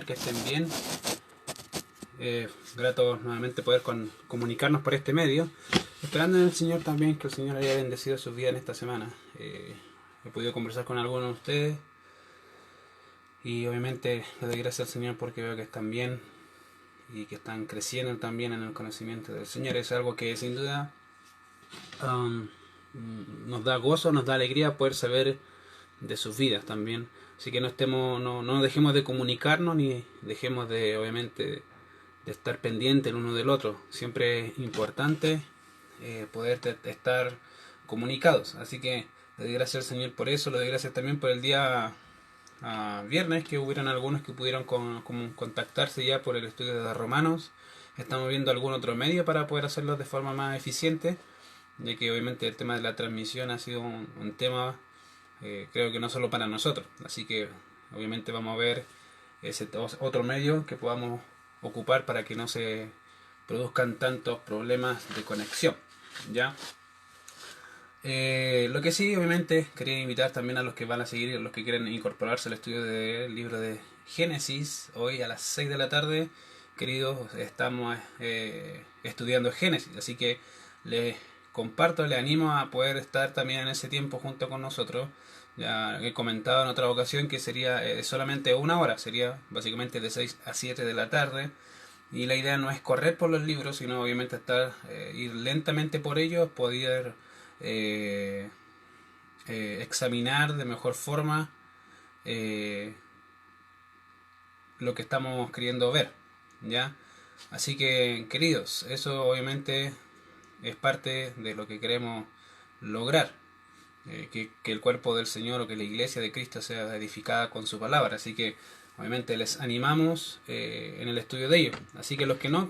Señor, que estén bien. Grato nuevamente poder comunicarnos por este medio. Esperando en el Señor también que el Señor haya bendecido sus vidas en esta semana. He podido conversar con algunos de ustedes y obviamente le doy gracias al Señor porque veo que están bien y que están creciendo también en el conocimiento del Señor. Es algo que sin duda um, nos da gozo, nos da alegría poder saber de sus vidas también. Así que no dejemos de comunicarnos ni dejemos de, obviamente, de estar pendiente el uno del otro. Siempre es importante poder estar comunicados. Así que le doy gracias al Señor por eso. Le doy gracias también por el día viernes, que hubieron algunos que pudieron contactarse ya por el estudio de Romanos. Estamos viendo algún otro medio para poder hacerlo de forma más eficiente, ya que obviamente el tema de la transmisión ha sido un tema, creo que no solo para nosotros. Así que obviamente vamos a ver ese otro medio que podamos ocupar para que no se produzcan tantos problemas de conexión, ¿ya? Lo que sí, obviamente, quería invitar también a los que van a seguir, a los que quieren incorporarse al estudio del libro de Génesis. Hoy a las 6 de la tarde, queridos, estamos estudiando Génesis, así que les comparto, les animo a poder estar también en ese tiempo junto con nosotros. Ya he comentado en otra ocasión que sería solamente una hora, sería básicamente de 6 a 7 de la tarde. Y la idea no es correr por los libros, sino obviamente ir lentamente por ellos, poder examinar de mejor forma lo que estamos queriendo ver, ¿ya? Así que, queridos, eso obviamente es parte de lo que queremos lograr, que el cuerpo del Señor o que la iglesia de Cristo sea edificada con su palabra. Así que obviamente les animamos en el estudio de ello. Así que los que no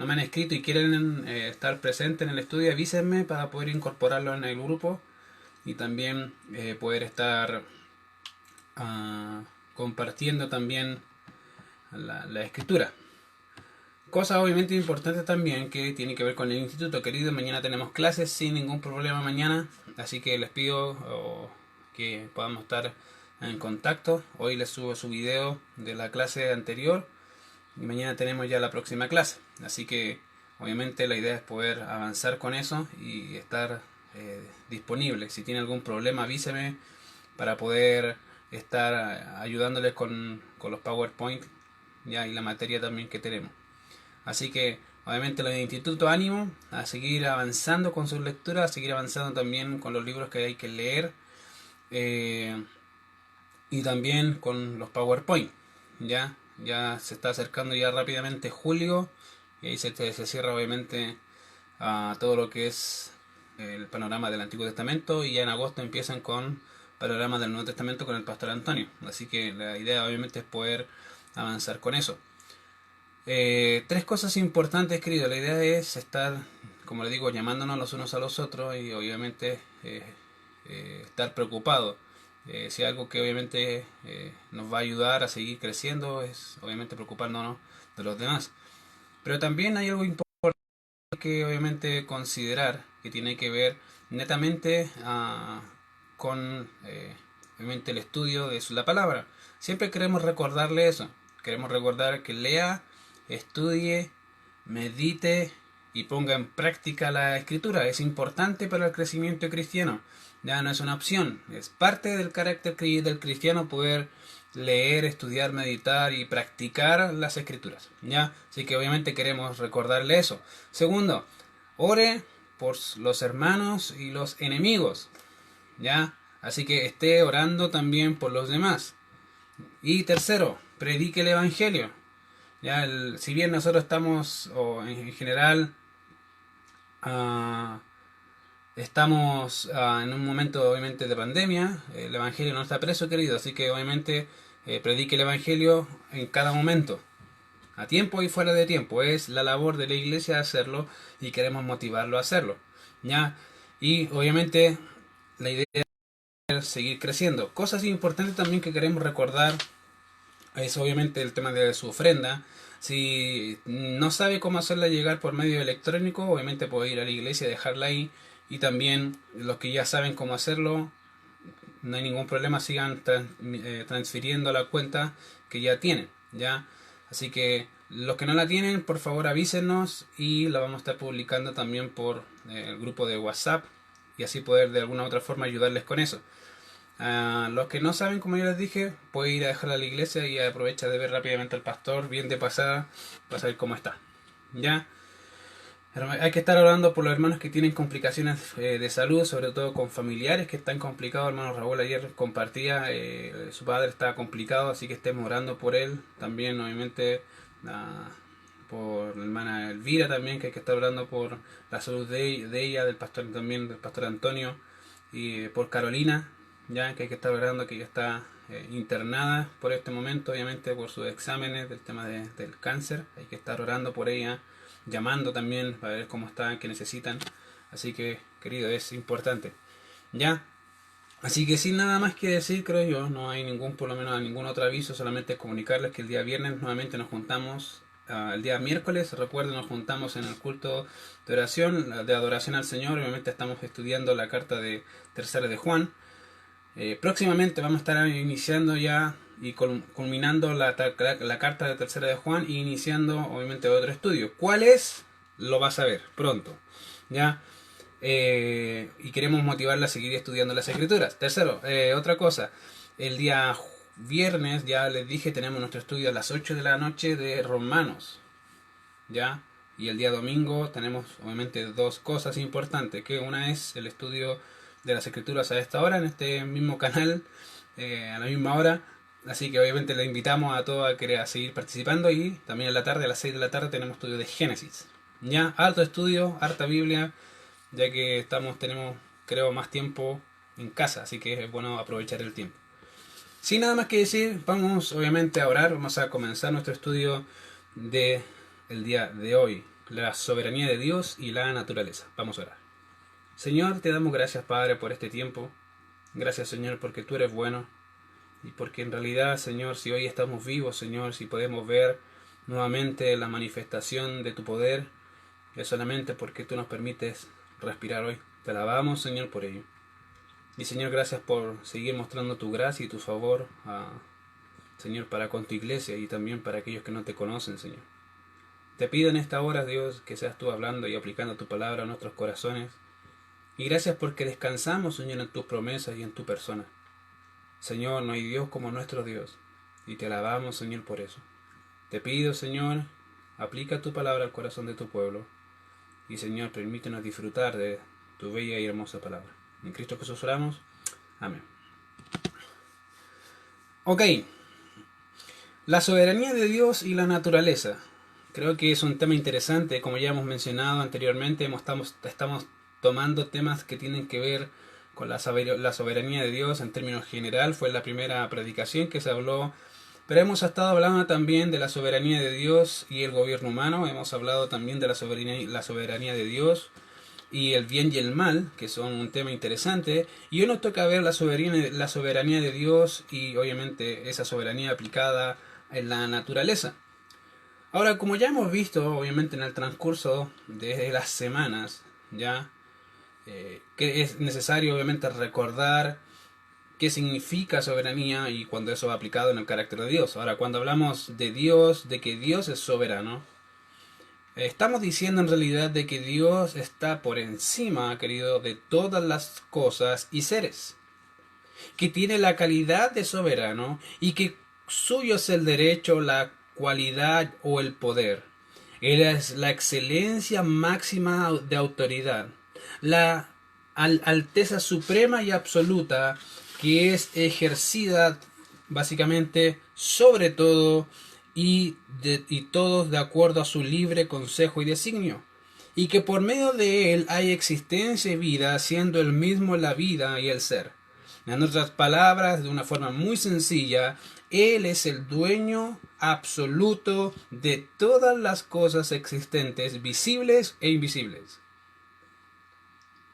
me han escrito y quieren estar presentes en el estudio, avísenme para poder incorporarlo en el grupo y también poder estar compartiendo también la escritura. Cosa obviamente importante también que tiene que ver con el instituto, querido. Mañana tenemos clases sin ningún problema mañana, así que les pido que podamos estar en contacto. Hoy les subo su video de la clase anterior y mañana tenemos ya la próxima clase, así que obviamente la idea es poder avanzar con eso y estar disponible. Si tiene algún problema avíseme para poder estar ayudándoles con los PowerPoint, ya, y la materia también que tenemos. Así que obviamente los de instituto, ánimo a seguir avanzando con sus lecturas, a seguir avanzando también con los libros que hay que leer, y también con los PowerPoint. Ya se está acercando ya rápidamente julio y ahí se cierra obviamente todo lo que es el panorama del Antiguo Testamento, y ya en agosto empiezan con panorama del Nuevo Testamento con el pastor Antonio. Así que la idea obviamente es poder avanzar con eso. Tres cosas importantes, querido. La idea es estar, como le digo, llamándonos los unos a los otros y obviamente estar preocupados. Si algo que obviamente nos va a ayudar a seguir creciendo es obviamente preocuparnos de los demás. Pero también hay algo importante que obviamente considerar, que tiene que ver netamente con obviamente el estudio de la palabra. Siempre queremos recordarle eso. Queremos recordar que lea, estudie, medite y ponga en práctica la escritura. Es importante para el crecimiento cristiano. Ya no es una opción, es parte del carácter del cristiano poder leer, estudiar, meditar y practicar las escrituras, ¿ya? Así que obviamente queremos recordarle eso. Segundo, ore por los hermanos y los enemigos, ¿ya? Así que esté orando también por los demás. Y tercero, predique el evangelio. Ya, si bien nosotros estamos, o en general, estamos en un momento obviamente de pandemia, el evangelio no está preso, querido, así que obviamente predique el evangelio en cada momento, a tiempo y fuera de tiempo. Es la labor de la iglesia hacerlo y queremos motivarlo a hacerlo, ¿ya? Y obviamente la idea es seguir creciendo. Cosas importantes también que queremos recordar es obviamente el tema de su ofrenda. Si no sabe cómo hacerla llegar por medio electrónico, obviamente puede ir a la iglesia y dejarla ahí. Y también los que ya saben cómo hacerlo, no hay ningún problema, sigan transfiriendo la cuenta que ya tienen, ¿ya? Así que los que no la tienen, por favor avísenos y la vamos a estar publicando también por el grupo de WhatsApp y así poder de alguna u otra forma ayudarles con eso. Los que no saben, como yo les dije, puede ir a dejarla a la iglesia y aprovecha de ver rápidamente al pastor bien de pasada para saber cómo está, ¿ya? Hay que estar orando por los hermanos que tienen complicaciones de salud, sobre todo con familiares que están complicados. Hermano Raúl ayer compartía, su padre está complicado, así que estemos orando por él. También, obviamente, por la hermana Elvira también, que hay que estar orando por la salud de ella, del pastor también, del pastor Antonio, y por Carolina, ya que hay que estar orando, que ella está internada por este momento, obviamente por sus exámenes del tema del cáncer. Hay que estar orando por ella, llamando también para ver cómo están, qué necesitan. Así que, querido, es importante, ¿ya? Así que sin nada más que decir, creo yo, no hay ningún, por lo menos ningún otro aviso, solamente comunicarles que el día viernes nuevamente nos juntamos, el día miércoles, recuerden, nos juntamos en el culto de oración, de adoración al Señor. Obviamente estamos estudiando la carta de tercera de Juan. Próximamente vamos a estar iniciando ya y culminando la carta de tercera de Juan y iniciando obviamente otro estudio. ¿Cuál es? Lo vas a ver pronto, ¿ya? Y queremos motivarla a seguir estudiando las escrituras. Tercero, otra cosa, el día viernes, ya les dije, tenemos nuestro estudio a las 8 de la noche de Romanos, ¿ya? Y el día domingo tenemos obviamente dos cosas importantes, que una es el estudio de las escrituras a esta hora, en este mismo canal, a la misma hora. Así que obviamente le invitamos a todos a querer seguir participando. Y también en la tarde, a las 6 de la tarde, tenemos estudio de Génesis. Ya, harto estudio, harta Biblia, ya que tenemos, creo, más tiempo en casa, así que es bueno aprovechar el tiempo. Sin nada más que decir, vamos obviamente a orar. Vamos a comenzar nuestro estudio de el día de hoy, la soberanía de Dios y la naturaleza. Vamos a orar. Señor, te damos gracias, Padre, por este tiempo. Gracias, Señor, porque tú eres bueno. Y porque en realidad, Señor, si hoy estamos vivos, Señor, si podemos ver nuevamente la manifestación de tu poder, es solamente porque tú nos permites respirar hoy. Te alabamos, Señor, por ello. Y, Señor, gracias por seguir mostrando tu gracia y tu favor, Señor, para con tu iglesia y también para aquellos que no te conocen, Señor. Te pido en esta hora, Dios, que seas tú hablando y aplicando tu palabra a nuestros corazones. Y gracias porque descansamos, Señor, en tus promesas y en tu persona. Señor, no hay Dios como nuestro Dios. Y te alabamos, Señor, por eso. Te pido, Señor, aplica tu palabra al corazón de tu pueblo. Y, Señor, permítenos disfrutar de tu bella y hermosa palabra. En Cristo Jesús oramos. Amén. Ok. La soberanía de Dios y la naturaleza. Creo que es un tema interesante. Como ya hemos mencionado anteriormente, estamos tomando temas que tienen que ver con la soberanía de Dios en términos general. Fue la primera predicación que se habló, pero hemos estado hablando también de la soberanía de Dios y el gobierno humano. Hemos hablado también de la soberanía de Dios y el bien y el mal, que son un tema interesante. Y hoy nos toca ver la soberanía de Dios y obviamente esa soberanía aplicada en la naturaleza. Ahora, como ya hemos visto obviamente en el transcurso de las semanas, ya que es necesario obviamente recordar qué significa soberanía y cuando eso va aplicado en el carácter de Dios. Ahora, cuando hablamos de Dios, de que Dios es soberano, estamos diciendo en realidad de que Dios está por encima, querido, de todas las cosas y seres, que tiene la calidad de soberano y que suyo es el derecho, la cualidad o el poder. Él es la excelencia máxima de autoridad, la alteza suprema y absoluta que es ejercida básicamente sobre todo y todos de acuerdo a su libre consejo y designio, y que por medio de él hay existencia y vida, siendo el mismo la vida y el ser. En otras palabras, de una forma muy sencilla, él es el dueño absoluto de todas las cosas existentes, visibles e invisibles.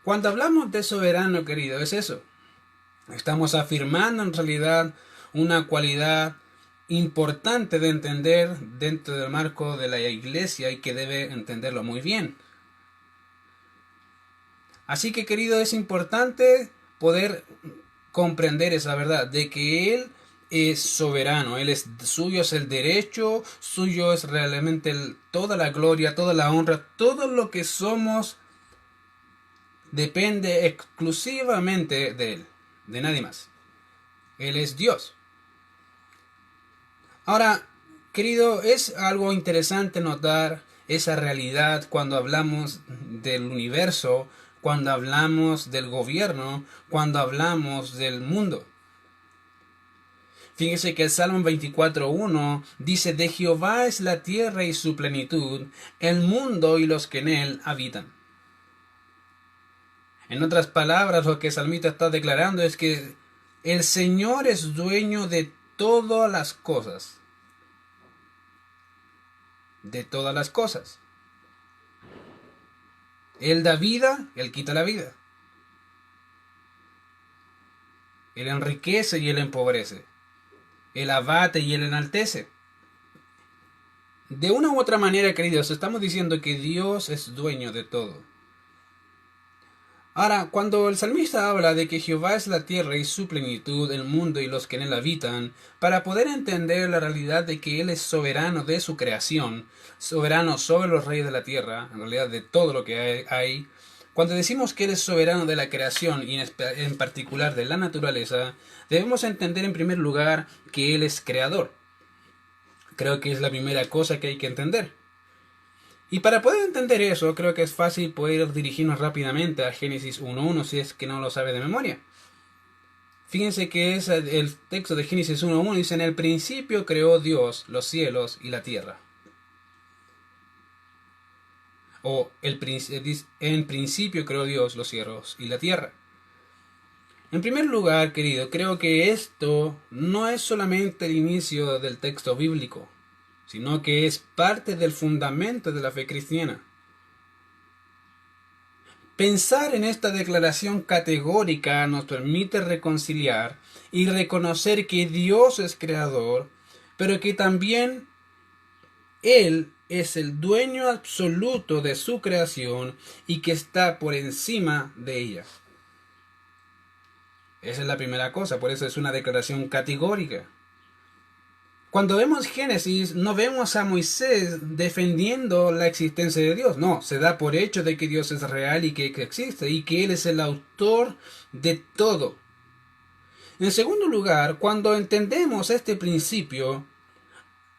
Cuando hablamos de soberano, querido, es eso. Estamos afirmando en realidad una cualidad importante de entender dentro del marco de la iglesia y que debe entenderlo muy bien. Así que, querido, es importante poder comprender esa verdad de que Él es soberano, Él es suyo, es el derecho, suyo es realmente toda la gloria, toda la honra, todo lo que somos depende exclusivamente de Él, de nadie más. Él es Dios. Ahora, querido, es algo interesante notar esa realidad cuando hablamos del universo, cuando hablamos del gobierno, cuando hablamos del mundo. Fíjese que el Salmo 24:1 dice: de Jehová es la tierra y su plenitud, el mundo y los que en él habitan. En otras palabras, lo que el salmista está declarando es que el Señor es dueño de todas las cosas. De todas las cosas. Él da vida, Él quita la vida. Él enriquece y Él empobrece. Él abate y Él enaltece. De una u otra manera, queridos, estamos diciendo que Dios es dueño de todo. Ahora, cuando el salmista habla de que Jehová es la tierra y su plenitud, el mundo y los que en él habitan, para poder entender la realidad de que Él es soberano de su creación, soberano sobre los reyes de la tierra, en realidad de todo lo que hay, cuando decimos que Él es soberano de la creación y en particular de la naturaleza, debemos entender en primer lugar que Él es creador. Creo que es la primera cosa que hay que entender. Y para poder entender eso, creo que es fácil poder dirigirnos rápidamente a Génesis 1:1 si es que no lo sabe de memoria. Fíjense que es el texto de Génesis 1:1 dice: en el principio creó Dios los cielos y la tierra. O en principio creó Dios los cielos y la tierra. En primer lugar, querido, creo que esto no es solamente el inicio del texto bíblico, sino que es parte del fundamento de la fe cristiana. Pensar en esta declaración categórica nos permite reconciliar y reconocer que Dios es creador, pero que también Él es el dueño absoluto de su creación y que está por encima de ella. Esa es la primera cosa, por eso es una declaración categórica. Cuando vemos Génesis, no vemos a Moisés defendiendo la existencia de Dios. No, se da por hecho de que Dios es real y que existe y que Él es el autor de todo. En segundo lugar, cuando entendemos este principio,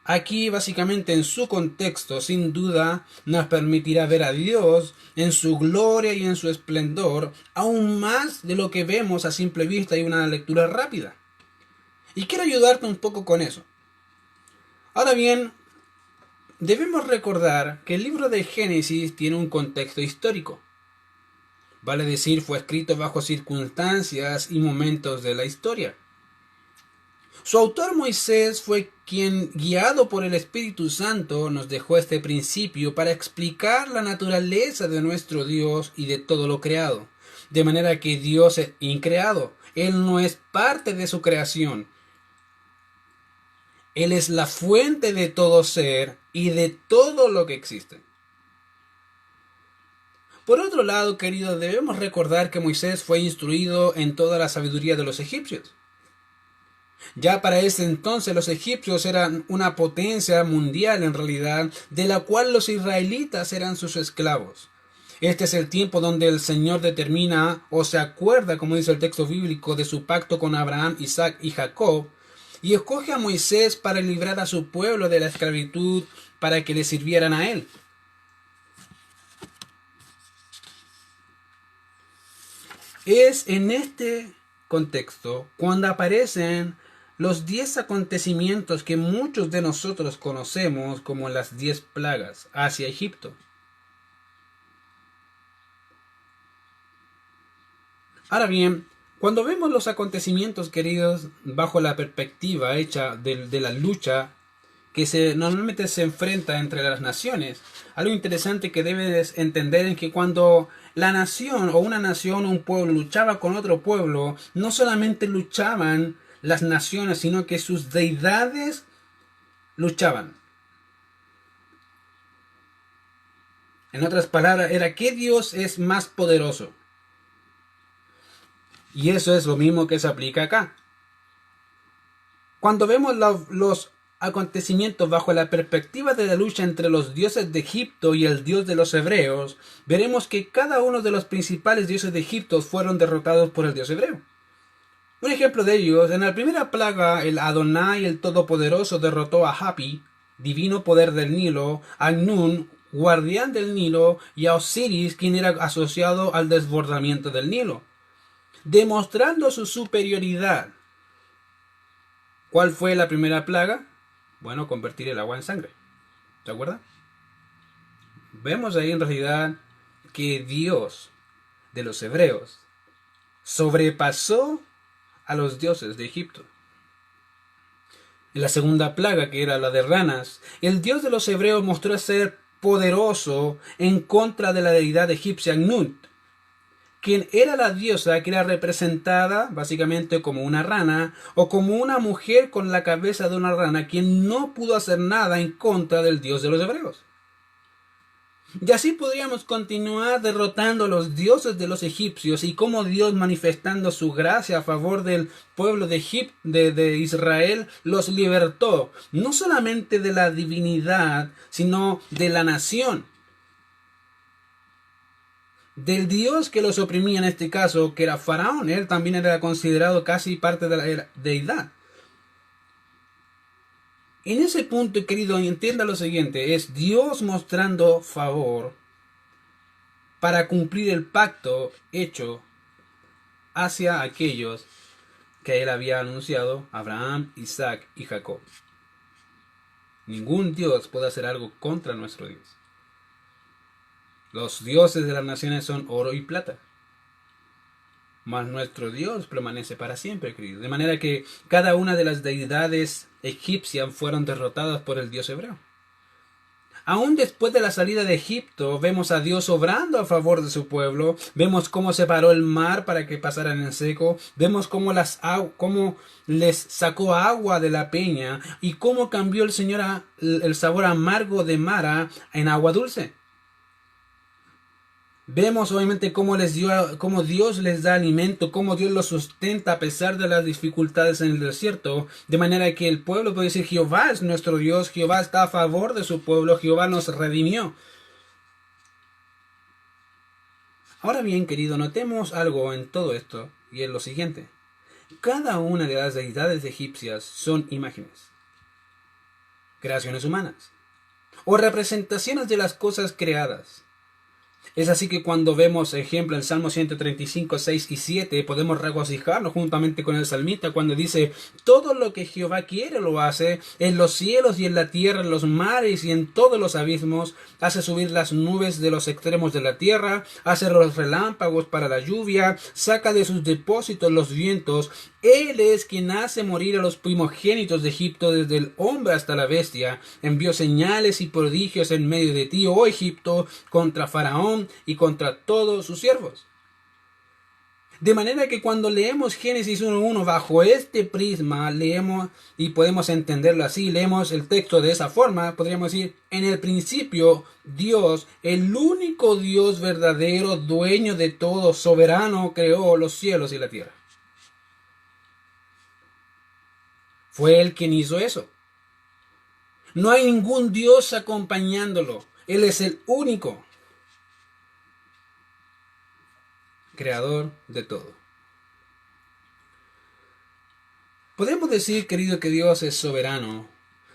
aquí básicamente en su contexto, sin duda, nos permitirá ver a Dios en su gloria y en su esplendor, aún más de lo que vemos a simple vista y una lectura rápida. Y quiero ayudarte un poco con eso. Ahora bien, debemos recordar que el libro de Génesis tiene un contexto histórico. Vale decir, fue escrito bajo circunstancias y momentos de la historia. Su autor Moisés fue quien, guiado por el Espíritu Santo, nos dejó este principio para explicar la naturaleza de nuestro Dios y de todo lo creado. De manera que Dios es increado. Él no es parte de su creación. Él es la fuente de todo ser y de todo lo que existe. Por otro lado, queridos, debemos recordar que Moisés fue instruido en toda la sabiduría de los egipcios. Ya para ese entonces los egipcios eran una potencia mundial en realidad, de la cual los israelitas eran sus esclavos. Este es el tiempo donde el Señor determina o se acuerda, como dice el texto bíblico, de su pacto con Abraham, Isaac y Jacob, y escoge a Moisés para librar a su pueblo de la esclavitud para que le sirvieran a él. Es en este contexto cuando aparecen los 10 acontecimientos que muchos de nosotros conocemos como las 10 plagas hacia Egipto. Ahora bien, cuando vemos los acontecimientos, queridos, bajo la perspectiva hecha de la lucha que normalmente se enfrenta entre las naciones, algo interesante que debes entender es que cuando la nación o una nación o un pueblo luchaba con otro pueblo, no solamente luchaban las naciones, sino que sus deidades luchaban. En otras palabras, era ¿qué Dios es más poderoso? Y eso es lo mismo que se aplica acá. Cuando vemos los acontecimientos bajo la perspectiva de la lucha entre los dioses de Egipto y el Dios de los hebreos, veremos que cada uno de los principales dioses de Egipto fueron derrotados por el Dios hebreo. Un ejemplo de ellos, en la primera plaga, el Adonai, el Todopoderoso, derrotó a Hapi, divino poder del Nilo, a Nun, guardián del Nilo, y a Osiris, quien era asociado al desbordamiento del Nilo, demostrando su superioridad. ¿Cuál fue la primera plaga? Bueno, convertir el agua en sangre. ¿Se acuerdan? Vemos ahí en realidad que Dios de los hebreos sobrepasó a los dioses de Egipto. En la segunda plaga, que era la de ranas, el Dios de los hebreos mostró ser poderoso en contra de la deidad egipcia Nut, quien era la diosa que era representada básicamente como una rana o como una mujer con la cabeza de una rana, quien no pudo hacer nada en contra del Dios de los hebreos. Y así podríamos continuar derrotando a los dioses de los egipcios y cómo Dios, manifestando su gracia a favor del pueblo de Israel, los libertó, no solamente de la divinidad, sino de la nación. Del Dios que los oprimía en este caso, que era Faraón. Él también era considerado casi parte de la deidad. En ese punto, querido, entienda lo siguiente, es Dios mostrando favor para cumplir el pacto hecho hacia aquellos que él había anunciado, Abraham, Isaac y Jacob. Ningún Dios puede hacer algo contra nuestro Dios. Los dioses de las naciones son oro y plata, mas nuestro Dios permanece para siempre, querido. De manera que cada una de las deidades egipcias fueron derrotadas por el Dios hebreo. Aún después de la salida de Egipto, vemos a Dios obrando a favor de su pueblo. Vemos cómo separó el mar para que pasaran en seco. Vemos cómo les sacó agua de la peña y cómo cambió el Señor el sabor amargo de Mara en agua dulce. Vemos obviamente cómo Dios les da alimento, cómo Dios los sustenta a pesar de las dificultades en el desierto, de manera que el pueblo puede decir: Jehová es nuestro Dios, Jehová está a favor de su pueblo, Jehová nos redimió. Ahora bien, querido, notemos algo en todo esto, y es lo siguiente. Cada una de las deidades egipcias son imágenes, creaciones humanas, o representaciones de las cosas creadas. Es así que cuando vemos, ejemplo, el Salmo 135, 6 y 7, podemos regocijarnos juntamente con el salmista cuando dice: todo lo que Jehová quiere lo hace, en los cielos y en la tierra, en los mares y en todos los abismos, hace subir las nubes de los extremos de la tierra, hace los relámpagos para la lluvia, saca de sus depósitos los vientos. Él es quien hace morir a los primogénitos de Egipto, desde el hombre hasta la bestia. Envió señales y prodigios en medio de ti, oh Egipto, contra Faraón y contra todos sus siervos. De manera que cuando leemos Génesis 1:1 bajo este prisma, leemos y podemos entenderlo así, leemos el texto de esa forma, podríamos decir: en el principio Dios, el único Dios verdadero, dueño de todo, soberano, creó los cielos y la tierra. Fue Él quien hizo eso. No hay ningún Dios acompañándolo. Él es el único creador de todo. Podemos decir, querido, que Dios es soberano.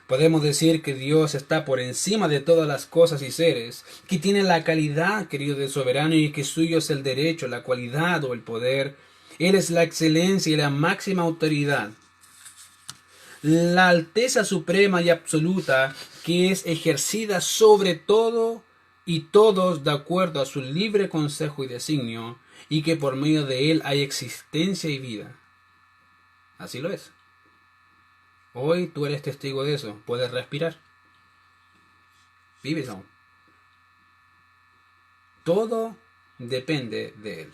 Podemos decir que Dios está por encima de todas las cosas y seres, que tiene la calidad, querido, de soberano, y que suyo es el derecho, la cualidad o el poder. Él es la excelencia y la máxima autoridad, la alteza suprema y absoluta, que es ejercida sobre todo y todos de acuerdo a su libre consejo y designio, y que por medio de él hay existencia y vida. Así lo es. Hoy tú eres testigo de eso. Puedes respirar. Vives aún. Todo depende de él.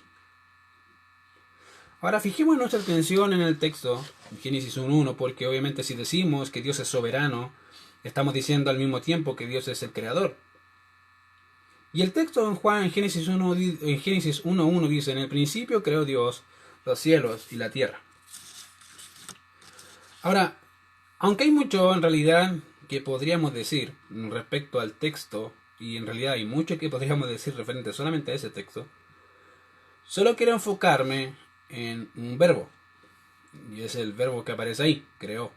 Ahora fijemos nuestra atención en el texto, en Génesis 1:1, porque obviamente si decimos que Dios es soberano, estamos diciendo al mismo tiempo que Dios es el creador. Y el texto en Génesis 1:1 dice: en el principio creó Dios los cielos y la tierra. Ahora, aunque hay mucho en realidad que podríamos decir respecto al texto, y en realidad hay mucho que podríamos decir referente solamente a ese texto, solo quiero enfocarme en un verbo, y es el verbo que aparece ahí, creó.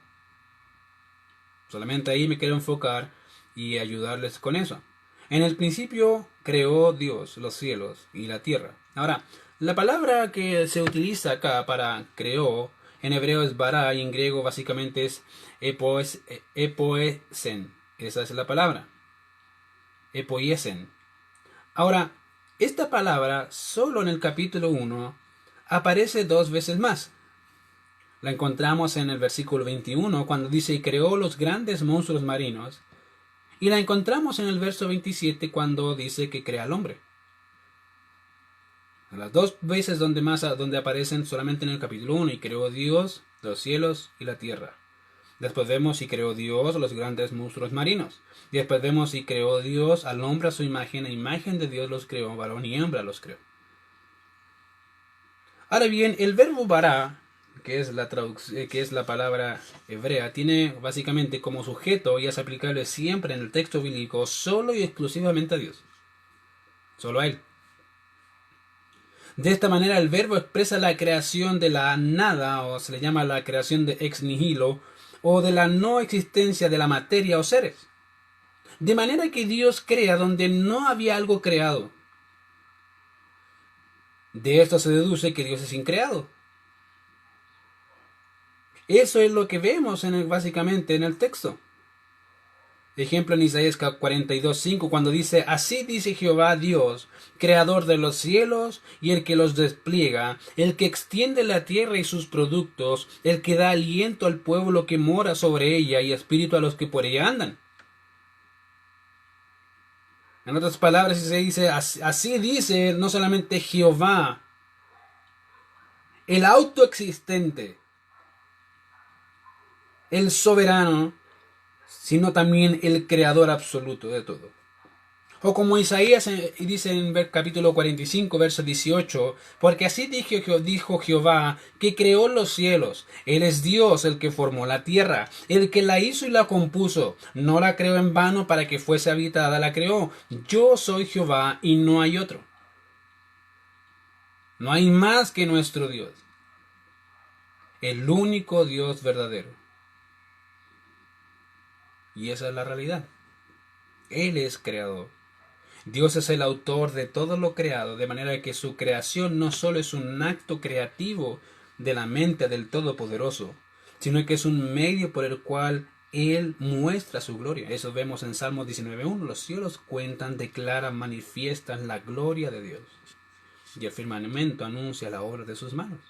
Solamente ahí me quiero enfocar y ayudarles con eso. En el principio creó Dios los cielos y la tierra. Ahora, la palabra que se utiliza acá para creó en hebreo es bara y en griego básicamente es epoesen. Esa es la palabra. Epoiesen. Ahora, esta palabra solo en el capítulo 1 aparece 2 veces más. La encontramos en el versículo 21 cuando dice y creó los grandes monstruos marinos. Y la encontramos en el verso 27 cuando dice que crea al hombre. Las 2 veces donde aparecen solamente en el capítulo 1 y creó Dios los cielos y la tierra. Después vemos y creó Dios los grandes monstruos marinos. Y después vemos y creó Dios al hombre a su imagen, a imagen de Dios los creó, varón y hembra los creó. Ahora bien, el verbo bara, que es la palabra hebrea, tiene básicamente como sujeto y es aplicable siempre en el texto bíblico solo y exclusivamente a Dios. Solo a Él. De esta manera el verbo expresa la creación de la nada, o se le llama la creación de ex nihilo, o de la no existencia de la materia o seres. De manera que Dios crea donde no había algo creado. De esto se deduce que Dios es increado. Eso es lo que vemos básicamente en el texto. Ejemplo en Isaías 42:5 cuando dice, así dice Jehová Dios, creador de los cielos y el que los despliega, el que extiende la tierra y sus productos, el que da aliento al pueblo que mora sobre ella y espíritu a los que por ella andan. En otras palabras, se dice, así dice no solamente Jehová, el autoexistente, el soberano, sino también el creador absoluto de todo. O como Isaías dice en el capítulo 45, verso 18, porque así dijo Jehová, que creó los cielos, Él es Dios el que formó la tierra, el que la hizo y la compuso, no la creó en vano para que fuese habitada, la creó. Yo soy Jehová y no hay otro. No hay más que nuestro Dios, el único Dios verdadero. Y esa es la realidad. Él es creador. Dios es el autor de todo lo creado, de manera que su creación no solo es un acto creativo de la mente del Todopoderoso, sino que es un medio por el cual Él muestra su gloria. Eso vemos en Salmos 19:1. Los cielos cuentan, declaran, manifiestan la gloria de Dios. Y el firmamento anuncia la obra de sus manos.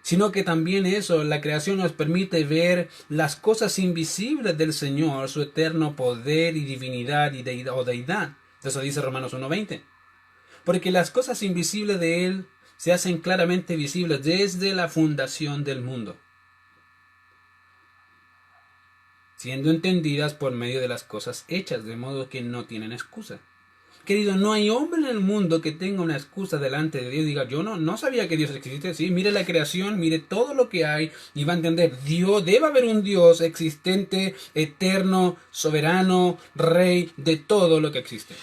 Sino que también eso, la creación nos permite ver las cosas invisibles del Señor, su eterno poder y divinidad y deidad. Eso dice Romanos 1:20. Porque las cosas invisibles de Él se hacen claramente visibles desde la fundación del mundo, siendo entendidas por medio de las cosas hechas, de modo que no tienen excusa. Querido, no hay hombre en el mundo que tenga una excusa delante de Dios y diga, yo no sabía que Dios existe. Sí, mire la creación, mire todo lo que hay y va a entender, Dios, debe haber un Dios existente, eterno, soberano, rey de todo lo que existe.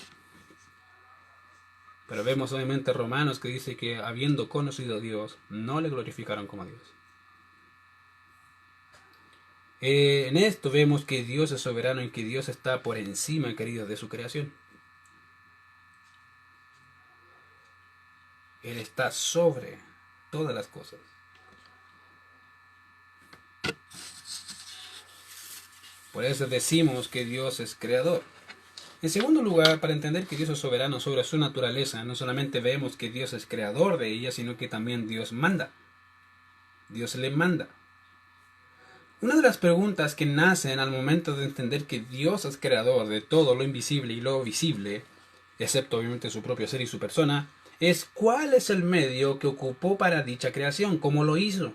Pero vemos obviamente Romanos que dice que habiendo conocido a Dios, no le glorificaron como Dios. En esto vemos que Dios es soberano y que Dios está por encima, querido, de su creación. Él está sobre todas las cosas. Por eso decimos que Dios es creador. En segundo lugar, para entender que Dios es soberano sobre su naturaleza, no solamente vemos que Dios es creador de ella, sino que también Dios manda. Dios le manda. Una de las preguntas que nacen al momento de entender que Dios es creador de todo lo invisible y lo visible, excepto obviamente su propio ser y su persona, es ¿cuál es el medio que ocupó para dicha creación? ¿Cómo lo hizo?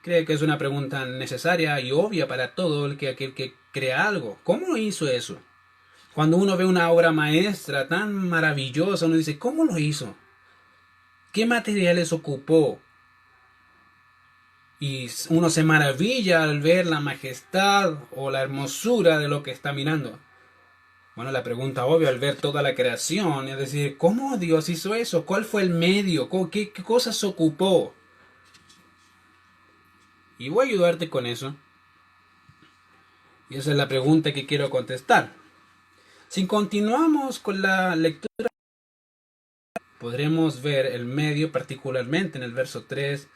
Creo que es una pregunta necesaria y obvia para todo aquel que crea algo. ¿Cómo hizo eso? Cuando uno ve una obra maestra tan maravillosa, uno dice, ¿cómo lo hizo? ¿Qué materiales ocupó? Y uno se maravilla al ver la majestad o la hermosura de lo que está mirando. Bueno, la pregunta obvia al ver toda la creación es decir, ¿cómo Dios hizo eso? ¿Cuál fue el medio? ¿Qué cosas ocupó? Y voy a ayudarte con eso. Y esa es la pregunta que quiero contestar. Si continuamos con la lectura, podremos ver el medio particularmente en el verso 3,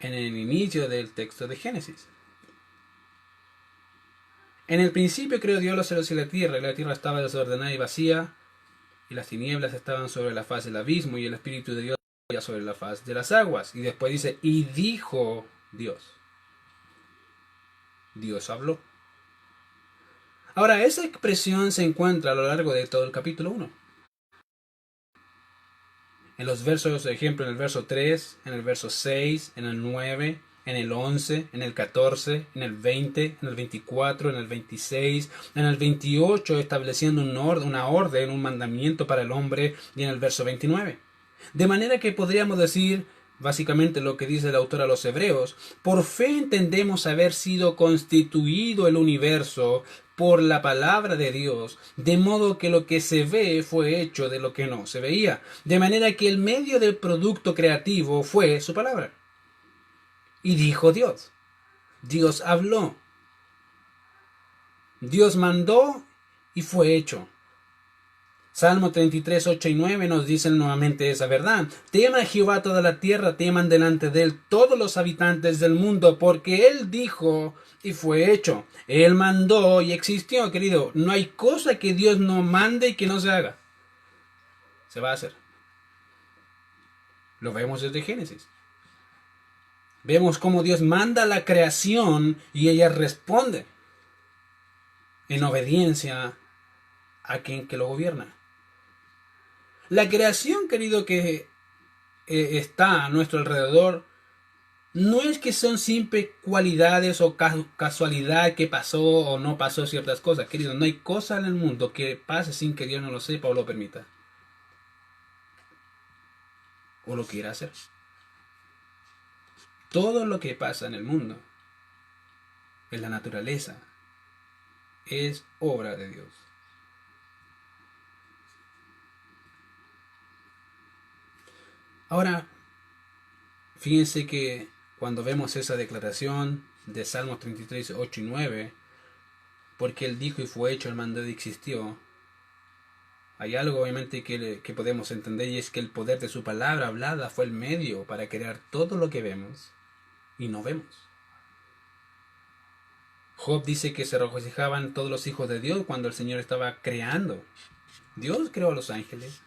en el inicio del texto de Génesis. En el principio creó Dios los cielos y la tierra estaba desordenada y vacía, y las tinieblas estaban sobre la faz del abismo, y el Espíritu de Dios estaba sobre la faz de las aguas. Y después dice, y dijo Dios. Dios habló. Ahora, esa expresión se encuentra a lo largo de todo el capítulo 1. En los versos, por ejemplo, en el verso 3, en el verso 6, en el 9, en el 11, en el 14, en el 20, en el 24, en el 26, en el 28, estableciendo una orden, un mandamiento para el hombre, y en el verso 29. De manera que podríamos decir, básicamente lo que dice el autor a los hebreos, por fe entendemos haber sido constituido el universo por la palabra de Dios, de modo que lo que se ve fue hecho de lo que no se veía, de manera que el medio del producto creativo fue su palabra. Y dijo Dios. Dios habló. Dios mandó y fue hecho. Salmo 33, 8 y 9 nos dicen nuevamente esa verdad. Tema a Jehová toda la tierra, teman delante de él todos los habitantes del mundo, porque él dijo y fue hecho. Él mandó y existió, querido. No hay cosa que Dios no mande y que no se haga. Se va a hacer. Lo vemos desde Génesis. Vemos cómo Dios manda la creación y ella responde en obediencia a quien que lo gobierna. La creación, querido, que está a nuestro alrededor, no es que son simples cualidades o casualidad que pasó o no pasó ciertas cosas, querido. No hay cosa en el mundo que pase sin que Dios no lo sepa o lo permita. O lo quiera hacer. Todo lo que pasa en el mundo, en la naturaleza, es obra de Dios. Ahora, fíjense que cuando vemos esa declaración de Salmos 33, 8 y 9, porque Él dijo y fue hecho, el mando existió, hay algo obviamente que podemos entender, y es que el poder de su palabra hablada fue el medio para crear todo lo que vemos y no vemos. Job dice que se regocijaban todos los hijos de Dios cuando el Señor estaba creando. Dios creó a los ángeles.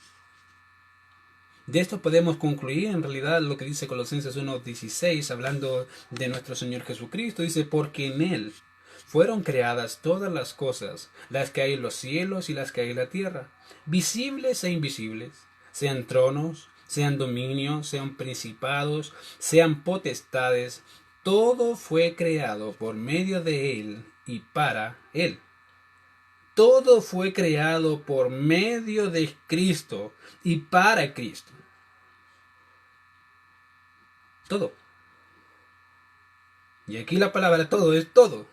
De esto podemos concluir en realidad lo que dice Colosenses 1:16, hablando de nuestro Señor Jesucristo. Dice, porque en Él fueron creadas todas las cosas, las que hay en los cielos y las que hay en la tierra, visibles e invisibles, sean tronos, sean dominios, sean principados, sean potestades. Todo fue creado por medio de Él y para Él. Todo fue creado por medio de Cristo y para Cristo. Todo. Y aquí la palabra todo es todo.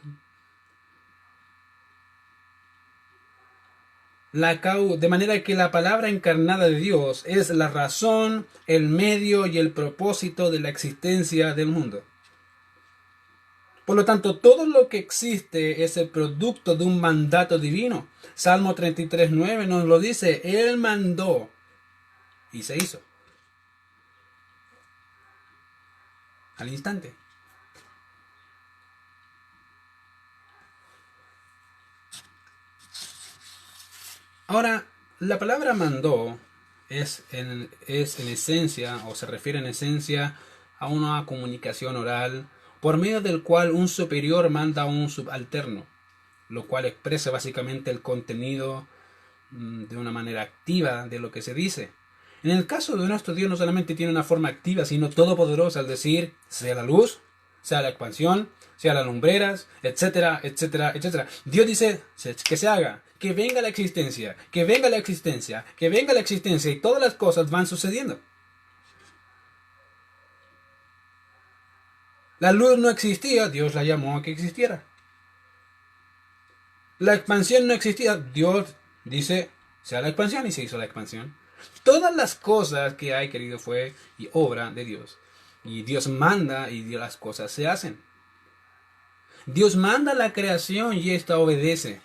De manera que la palabra encarnada de Dios es la razón, el medio y el propósito de la existencia del mundo. Por lo tanto, todo lo que existe es el producto de un mandato divino. Salmo 33:9 nos lo dice, Él mandó y se hizo. Al instante. Ahora, la palabra mandó es en esencia, o se refiere en esencia a una comunicación oral por medio del cual un superior manda a un subalterno, lo cual expresa básicamente el contenido de una manera activa de lo que se dice. En el caso de nuestro Dios no solamente tiene una forma activa, sino todopoderosa, al decir, sea la luz, sea la expansión, sea las lumbreras, etcétera, etcétera, etcétera. Dios dice que se haga, que venga la existencia, que venga la existencia, que venga la existencia, y todas las cosas van sucediendo. La luz no existía, Dios la llamó a que existiera. La expansión no existía, Dios dice, sea la expansión y se hizo la expansión. Todas las cosas que hay, querido, fue y obra de Dios. Y Dios manda y las cosas se hacen. Dios manda la creación y ésta obedece.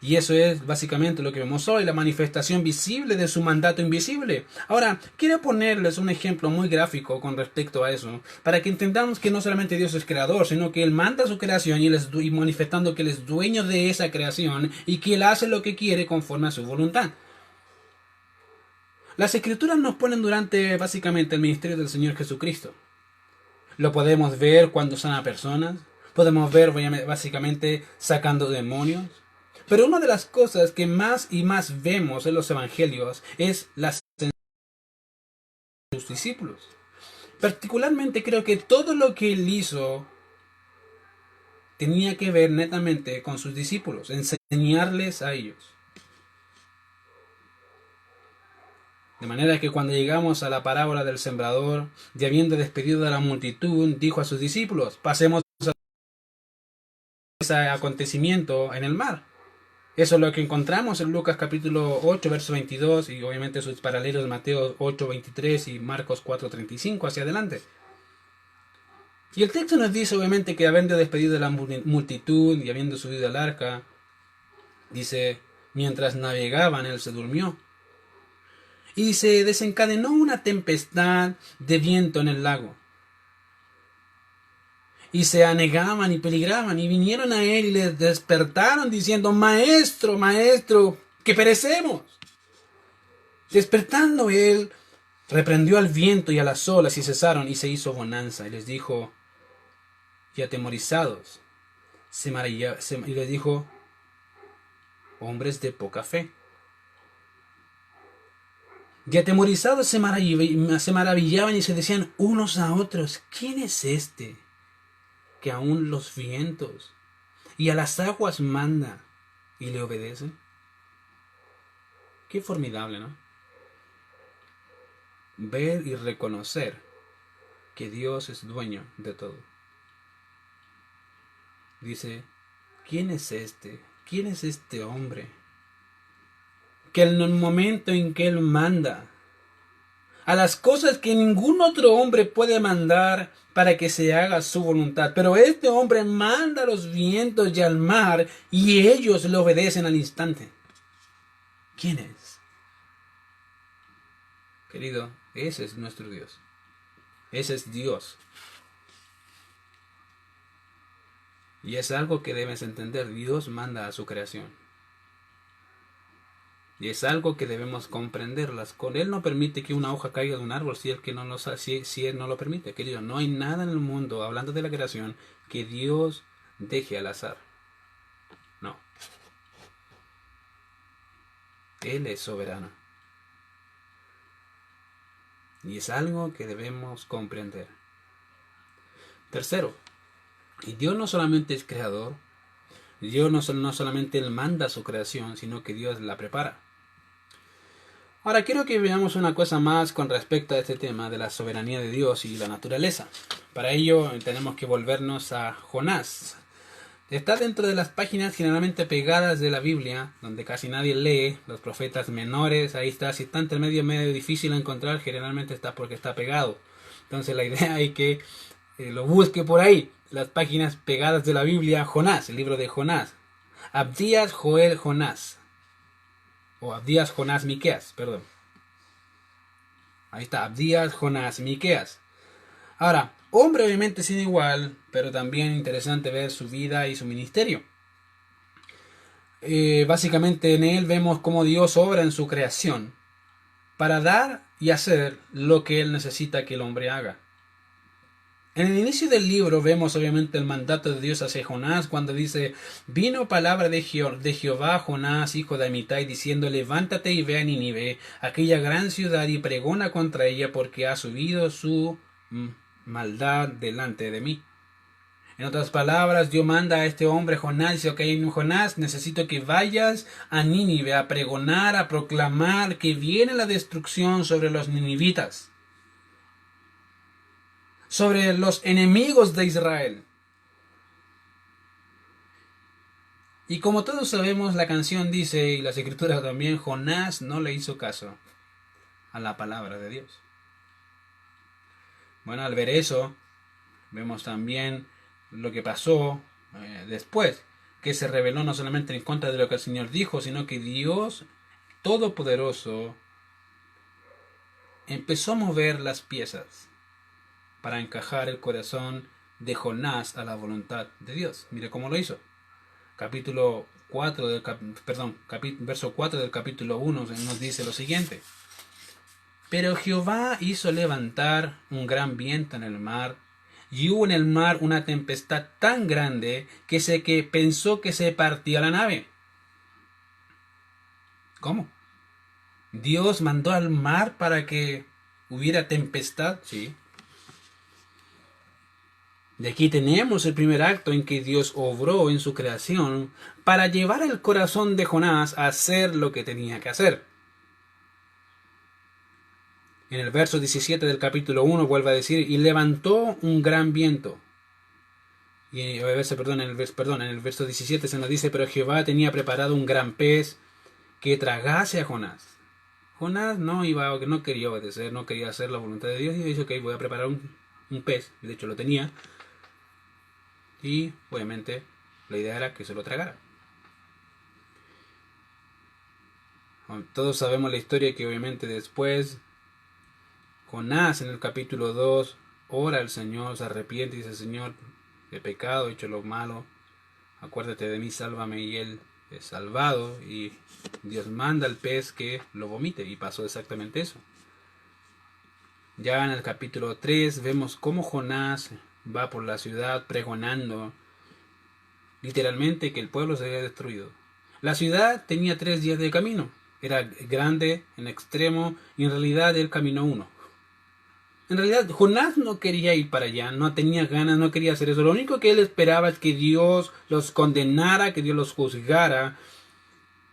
Y eso es básicamente lo que vemos hoy, la manifestación visible de su mandato invisible. Ahora, quiero ponerles un ejemplo muy gráfico con respecto a eso, para que entendamos que no solamente Dios es creador, sino que Él manda su creación y manifestando que Él es dueño de esa creación y que Él hace lo que quiere conforme a su voluntad. Las Escrituras nos ponen durante básicamente el ministerio del Señor Jesucristo. Lo podemos ver cuando sana personas, podemos ver básicamente sacando demonios. Pero una de las cosas que más y más vemos en los evangelios es la sensibilidad de sus discípulos. Particularmente creo que todo lo que él hizo tenía que ver netamente con sus discípulos, enseñarles a ellos. De manera que cuando llegamos a la parábola del sembrador, y habiendo despedido a la multitud, dijo a sus discípulos, pasemos a ese acontecimiento en el mar. Eso es lo que encontramos en Lucas capítulo 8, verso 22 y obviamente sus paralelos Mateo 8, 23 y Marcos 4, 35 hacia adelante. Y el texto nos dice obviamente que habiendo despedido a la multitud y habiendo subido al arca, dice, mientras navegaban él se durmió. Y se desencadenó una tempestad de viento en el lago. Y se anegaban y peligraban, y vinieron a él y les despertaron diciendo, Maestro, Maestro, que perecemos. Despertando él, reprendió al viento y a las olas, y cesaron, y se hizo bonanza. Y les dijo, y atemorizados, y les dijo, hombres de poca fe. Y atemorizados se maravillaban y se decían unos a otros, ¿quién es este que aún los vientos y a las aguas manda y le obedecen? Qué formidable, ¿no? Ver y reconocer que Dios es dueño de todo. Dice, ¿quién es este? ¿Quién es este hombre? Que en el momento en que Él manda a las cosas que ningún otro hombre puede mandar para que se haga su voluntad. Pero este hombre manda a los vientos y al mar y ellos le obedecen al instante. ¿Quién es? Querido, ese es nuestro Dios. Ese es Dios. Y es algo que debes entender. Dios manda a su creación. Y es algo que debemos comprenderlas. Él no permite que una hoja caiga de un árbol si Él no lo permite. Querido, no hay nada en el mundo, hablando de la creación, que Dios deje al azar. No. Él es soberano. Y es algo que debemos comprender. Tercero, y Dios no solamente es creador, Dios no solamente Él manda su creación, sino que Dios la prepara. Ahora quiero que veamos una cosa más con respecto a este tema de la soberanía de Dios y la naturaleza. Para ello tenemos que volvernos a Jonás. Está dentro de las páginas generalmente pegadas de la Biblia, donde casi nadie lee, los profetas menores, ahí está, si está entre medio difícil de encontrar, generalmente está porque está pegado. Entonces la idea es que lo busque por ahí, las páginas pegadas de la Biblia, Jonás, el libro de Jonás. Abdías, Joel, Jonás. O Abdías, Jonás, Miqueas, perdón. Ahí está, Abdías, Jonás, Miqueas. Ahora, hombre obviamente sin igual, pero también interesante ver su vida y su ministerio. Básicamente en él vemos cómo Dios obra en su creación para dar y hacer lo que él necesita que el hombre haga. En el inicio del libro vemos obviamente el mandato de Dios hacia Jonás cuando dice, vino palabra de Jehová a Jonás, hijo de Amitai, diciendo, levántate y ve a Nínive, aquella gran ciudad, y pregona contra ella porque ha subido su maldad delante de mí. En otras palabras, Dios manda a este hombre Jonás, dice, ok, Jonás, necesito que vayas a Nínive a pregonar, a proclamar que viene la destrucción sobre los ninivitas. sobre los enemigos de Israel. Y como todos sabemos, la canción dice, y las escrituras también, Jonás no le hizo caso a la palabra de Dios. Bueno, al ver eso, vemos también lo que pasó después, que se rebeló no solamente en contra de lo que el Señor dijo, sino que Dios Todopoderoso empezó a mover las piezas para encajar el corazón de Jonás a la voluntad de Dios. Mire cómo lo hizo. Capítulo 4 del verso 4 del capítulo 1 nos dice lo siguiente: pero Jehová hizo levantar un gran viento en el mar, y hubo en el mar una tempestad tan grande que pensó que se partía la nave. ¿Cómo? ¿Dios mandó al mar para que hubiera tempestad? Sí. De aquí tenemos el primer acto en que Dios obró en su creación para llevar el corazón de Jonás a hacer lo que tenía que hacer. En el verso 17 del capítulo 1 vuelve a decir, y levantó un gran viento. Y en el verso 17 se nos dice, pero Jehová tenía preparado un gran pez que tragase a Jonás. Jonás no quería obedecer, no quería hacer la voluntad de Dios, y dice, ok, voy a preparar un pez, de hecho lo tenía, y obviamente la idea era que se lo tragara. Todos sabemos la historia, que obviamente después Jonás en el capítulo 2 ora al Señor, se arrepiente y dice, Señor, he pecado, he hecho lo malo, acuérdate de mí, sálvame, y él es salvado, y Dios manda al pez que lo vomite, y pasó exactamente eso. Ya en el capítulo 3 vemos cómo Jonás va por la ciudad pregonando literalmente que el pueblo se había destruido. La ciudad tenía 3 días de camino, era grande en extremo, y en realidad él caminó 1. En realidad Jonás no quería ir para allá, no tenía ganas, no quería hacer eso. Lo único que él esperaba es que Dios los condenara, que Dios los juzgara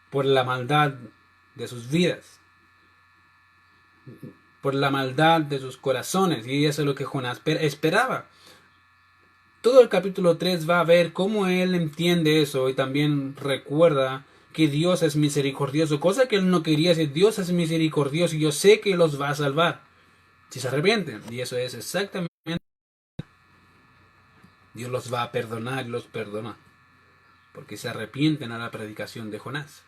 por la maldad de sus vidas, por la maldad de sus corazones. Y eso es lo que Jonás esperaba. Todo el capítulo 3 va a ver cómo él entiende eso, y también recuerda que Dios es misericordioso, cosa que él no quería decir. Dios es misericordioso y yo sé que los va a salvar si se arrepienten. Y eso es exactamente, Dios los va a perdonar y los perdona porque se arrepienten a la predicación de Jonás.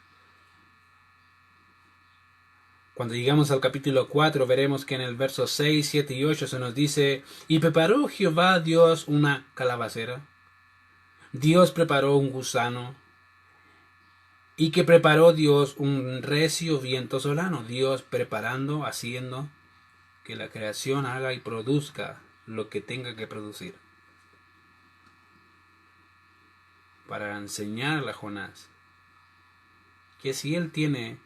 Cuando llegamos al capítulo 4 veremos que en el verso 6, 7 y 8 se nos dice, y preparó Jehová Dios una calabacera, Dios preparó un gusano, y que preparó Dios un recio viento solano. Dios preparando, haciendo que la creación haga y produzca lo que tenga que producir, para enseñarle a Jonás que si él tiene,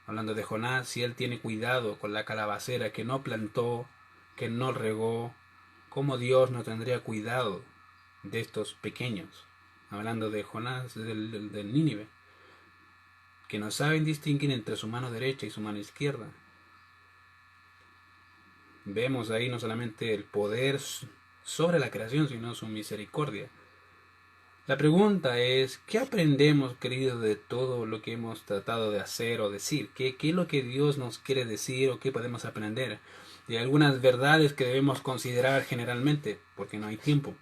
hablando de Jonás, si él tiene cuidado con la calabacera que no plantó, que no regó, ¿cómo Dios no tendría cuidado de estos pequeños? Hablando de Jonás, del Nínive, que no saben distinguir entre su mano derecha y su mano izquierda. Vemos ahí no solamente el poder sobre la creación, sino su misericordia. La pregunta es, ¿qué aprendemos, querido, de todo lo que hemos tratado de hacer o decir? ¿Qué es lo que Dios nos quiere decir o qué podemos aprender? De algunas verdades que debemos considerar generalmente, porque no hay tiempo.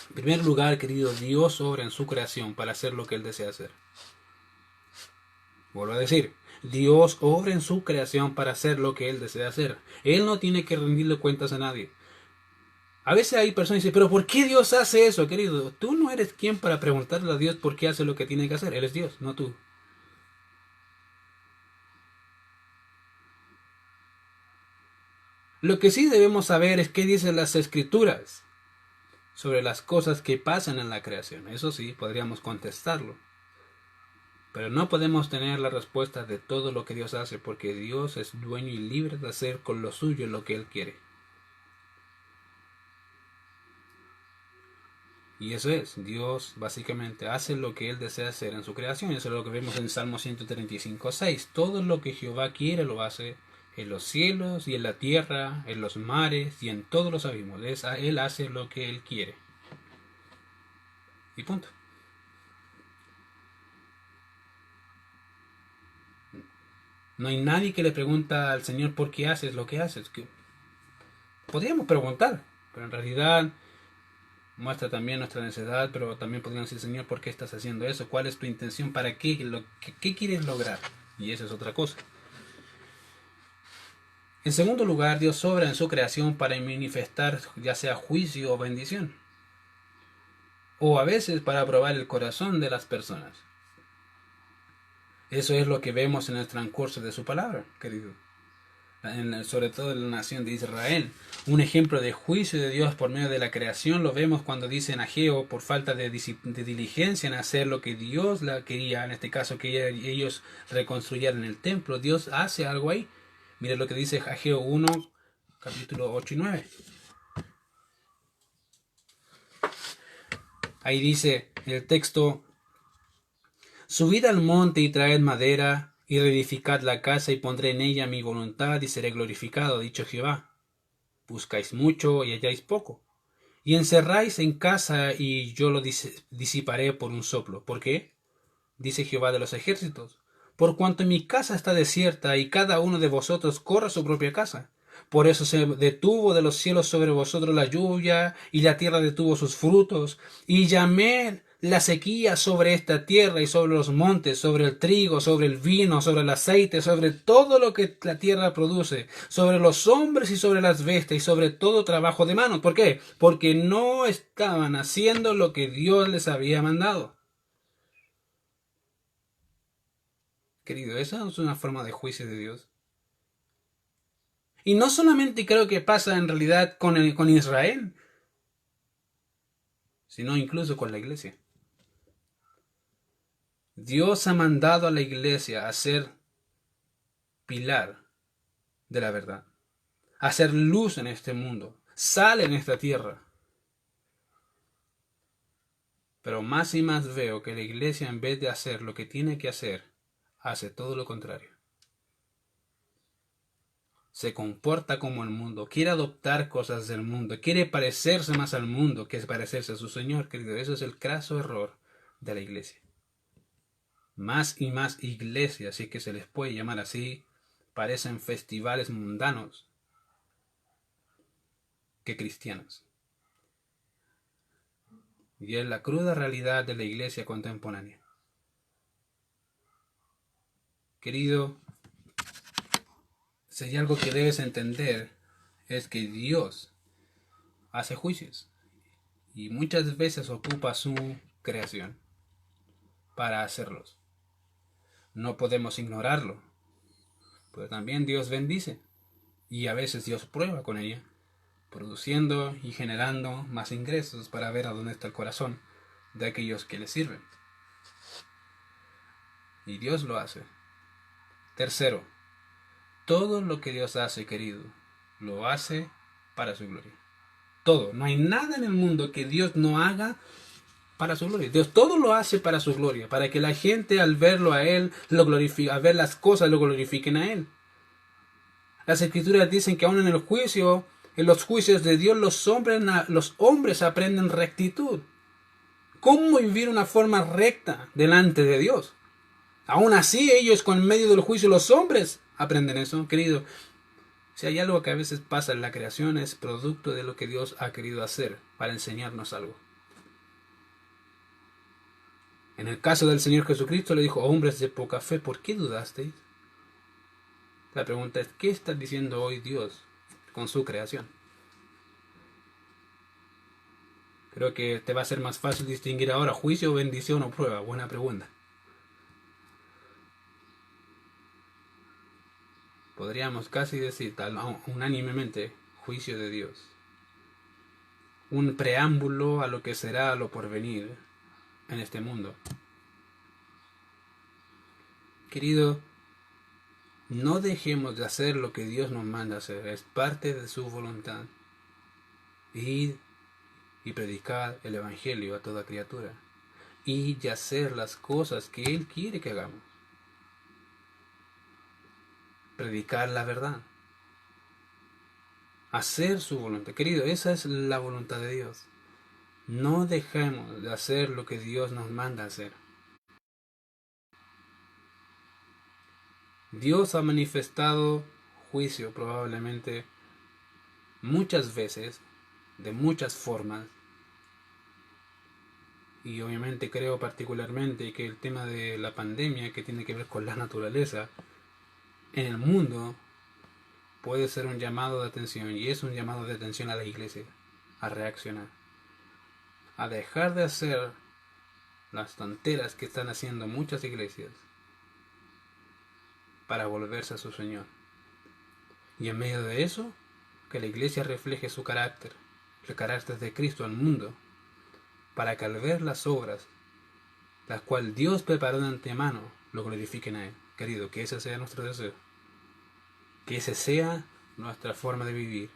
En primer lugar, querido, Dios obra en su creación para hacer lo que Él desea hacer. Vuelvo a decir, Dios obra en su creación para hacer lo que Él desea hacer. Él no tiene que rendirle cuentas a nadie. A veces hay personas que dicen, pero ¿por qué Dios hace eso, querido? Tú no eres quien para preguntarle a Dios por qué hace lo que tiene que hacer. Él es Dios, no tú. Lo que sí debemos saber es qué dicen las Escrituras sobre las cosas que pasan en la creación. Eso sí, podríamos contestarlo. Pero no podemos tener la respuesta de todo lo que Dios hace, porque Dios es dueño y libre de hacer con lo suyo lo que Él quiere. Y eso es, Dios básicamente hace lo que Él desea hacer en su creación. Eso es lo que vemos en Salmo 135:6. Todo lo que Jehová quiere lo hace, en los cielos y en la tierra, en los mares y en todos los abismos. Él hace lo que Él quiere. Y punto. No hay nadie que le pregunta al Señor por qué haces lo que haces. Podríamos preguntar, pero en realidad muestra también nuestra necesidad, pero también podríamos decir, Señor, ¿por qué estás haciendo eso? ¿Cuál es tu intención? ¿Para qué? ¿Qué quieres lograr? Y eso es otra cosa. En segundo lugar, Dios obra en su creación para manifestar ya sea juicio o bendición. O a veces para probar el corazón de las personas. Eso es lo que vemos en el transcurso de su palabra, querido. Sobre todo en la nación de Israel. Un ejemplo de juicio de Dios por medio de la creación lo vemos cuando dice en Ageo, por falta de diligencia en hacer lo que Dios la quería, en este caso que ellos reconstruyeran el templo. Dios hace algo ahí. Mire lo que dice Ageo 1, capítulo 8 y 9. Ahí dice el texto: subid al monte y traed madera, y reedificad la casa, y pondré en ella mi voluntad, y seré glorificado, ha dicho Jehová. Buscáis mucho y halláis poco, y encerráis en casa, y yo lo disiparé por un soplo. ¿Por qué? Dice Jehová de los ejércitos: por cuanto mi casa está desierta, y cada uno de vosotros corre a su propia casa. Por eso se detuvo de los cielos sobre vosotros la lluvia, y la tierra detuvo sus frutos, y llamé la sequía sobre esta tierra y sobre los montes, sobre el trigo, sobre el vino, sobre el aceite, sobre todo lo que la tierra produce, sobre los hombres y sobre las bestias, y sobre todo trabajo de manos. ¿Por qué? Porque no estaban haciendo lo que Dios les había mandado. Querido, esa es una forma de juicio de Dios. Y no solamente creo que pasa en realidad con Israel, sino incluso con la iglesia. Dios ha mandado a la iglesia a ser pilar de la verdad, a ser luz en este mundo, sal en esta tierra. Pero más y más veo que la iglesia, en vez de hacer lo que tiene que hacer, hace todo lo contrario. Se comporta como el mundo, quiere adoptar cosas del mundo, quiere parecerse más al mundo que parecerse a su Señor, querido. Eso es el craso error de la iglesia. Más y más iglesias, si es que se les puede llamar así, parecen festivales mundanos que cristianos. Y es la cruda realidad de la iglesia contemporánea. Querido, si hay algo que debes entender, es que Dios hace juicios y muchas veces ocupa su creación para hacerlos. No podemos ignorarlo, pero también Dios bendice y a veces Dios prueba con ella, produciendo y generando más ingresos para ver a dónde está el corazón de aquellos que le sirven. Y Dios lo hace. Tercero, todo lo que Dios hace, querido, lo hace para su gloria. Todo. No hay nada en el mundo que Dios no haga para su gloria. Dios todo lo hace para su gloria, para que la gente al verlo a Él, lo glorifique, al ver las cosas, lo glorifiquen a Él. Las escrituras dicen que aún en el juicio, en los juicios de Dios, los hombres aprenden rectitud. ¿Cómo vivir una forma recta delante de Dios? Aún así, ellos con medio del juicio, los hombres aprenden eso, querido. Si hay algo que a veces pasa en la creación, es producto de lo que Dios ha querido hacer para enseñarnos algo. En el caso del Señor Jesucristo le dijo: hombres de poca fe, ¿por qué dudasteis? La pregunta es: ¿qué está diciendo hoy Dios con su creación? Creo que te va a ser más fácil distinguir ahora juicio, bendición o prueba. Buena pregunta. Podríamos casi decir unánimemente juicio de Dios. Un preámbulo a lo que será lo porvenir en este mundo. Querido, no dejemos de hacer lo que Dios nos manda hacer. Es parte de su voluntad. Id y predicar el Evangelio a toda criatura. Y hacer las cosas que Él quiere que hagamos. predicar la verdad, hacer su voluntad. Querido, esa es la voluntad de Dios. No dejemos de hacer lo que Dios nos manda hacer. Dios ha manifestado juicio probablemente muchas veces, de muchas formas, y obviamente creo particularmente que el tema de la pandemia, que tiene que ver con la naturaleza en el mundo, puede ser un llamado de atención, y es un llamado de atención a la iglesia, a reaccionar, a dejar de hacer las tonteras que están haciendo muchas iglesias para volverse a su Señor. Y en medio de eso, que la iglesia refleje su carácter, el carácter de Cristo al mundo, para que al ver las obras, las cuales Dios preparó de antemano, lo glorifiquen a Él. Querido, que ese sea nuestro deseo. Que ese sea nuestra forma de vivir.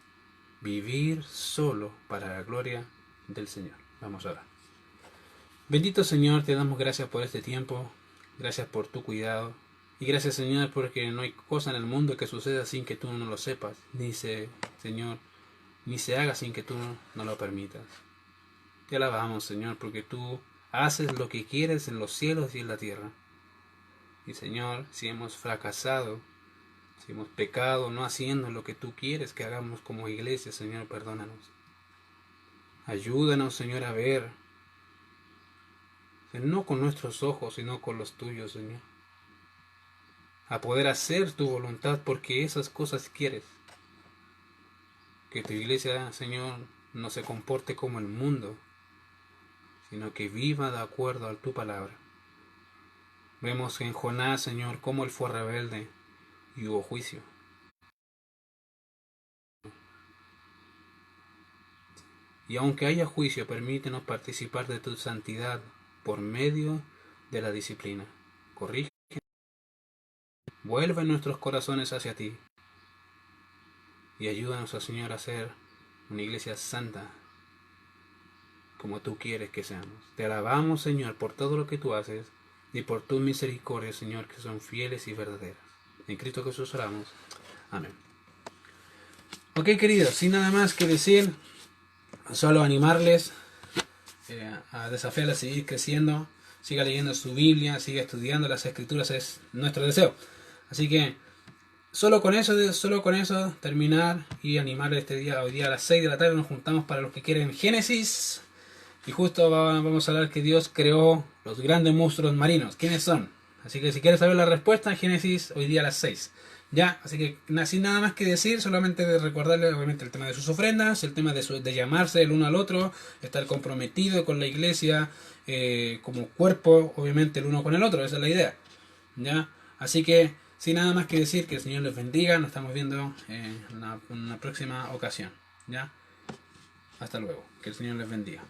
Vivir solo para la gloria del Señor. Vamos a orar. Bendito Señor, te damos gracias por este tiempo. Gracias por tu cuidado. Y gracias, Señor, porque no hay cosa en el mundo que suceda sin que tú no lo sepas. Señor, ni se haga sin que tú no lo permitas. Te alabamos, Señor, porque tú haces lo que quieres en los cielos y en la tierra. Y, Señor, si hemos fracasado, si hemos pecado no haciendo lo que tú quieres que hagamos como iglesia, Señor, perdónanos. Ayúdanos, Señor, a ver, no con nuestros ojos, sino con los tuyos, Señor. A poder hacer tu voluntad, porque esas cosas quieres. Que tu iglesia, Señor, no se comporte como el mundo, sino que viva de acuerdo a tu palabra. Vemos en Jonás, Señor, cómo él fue rebelde y hubo juicio. Y aunque haya juicio, permítenos participar de tu santidad por medio de la disciplina. Corrige, vuelve nuestros corazones hacia ti y ayúdanos, Señor, a ser una iglesia santa como tú quieres que seamos. Te alabamos, Señor, por todo lo que tú haces y por tus misericordias, Señor, que son fieles y verdaderas. En Cristo Jesús oramos. Amén. Ok, queridos, sin nada más que decir, solo animarles a desafiarles a seguir creciendo. Siga leyendo su Biblia, siga estudiando las Escrituras, es nuestro deseo. Así que solo con eso terminar y animar este día. Hoy día a las 6 de la tarde nos juntamos para los que quieren Génesis. Y justo vamos a hablar que Dios creó los grandes monstruos marinos. ¿Quiénes son? Así que si quieres saber la respuesta, Génesis hoy día a las 6. Ya, así que sin nada más que decir, solamente de recordarle obviamente el tema de sus ofrendas, el tema de llamarse el uno al otro, estar comprometido con la iglesia como cuerpo, obviamente el uno con el otro, esa es la idea. Ya, así que sin nada más que decir, que el Señor les bendiga, nos estamos viendo en una próxima ocasión. Ya, hasta luego, que el Señor les bendiga.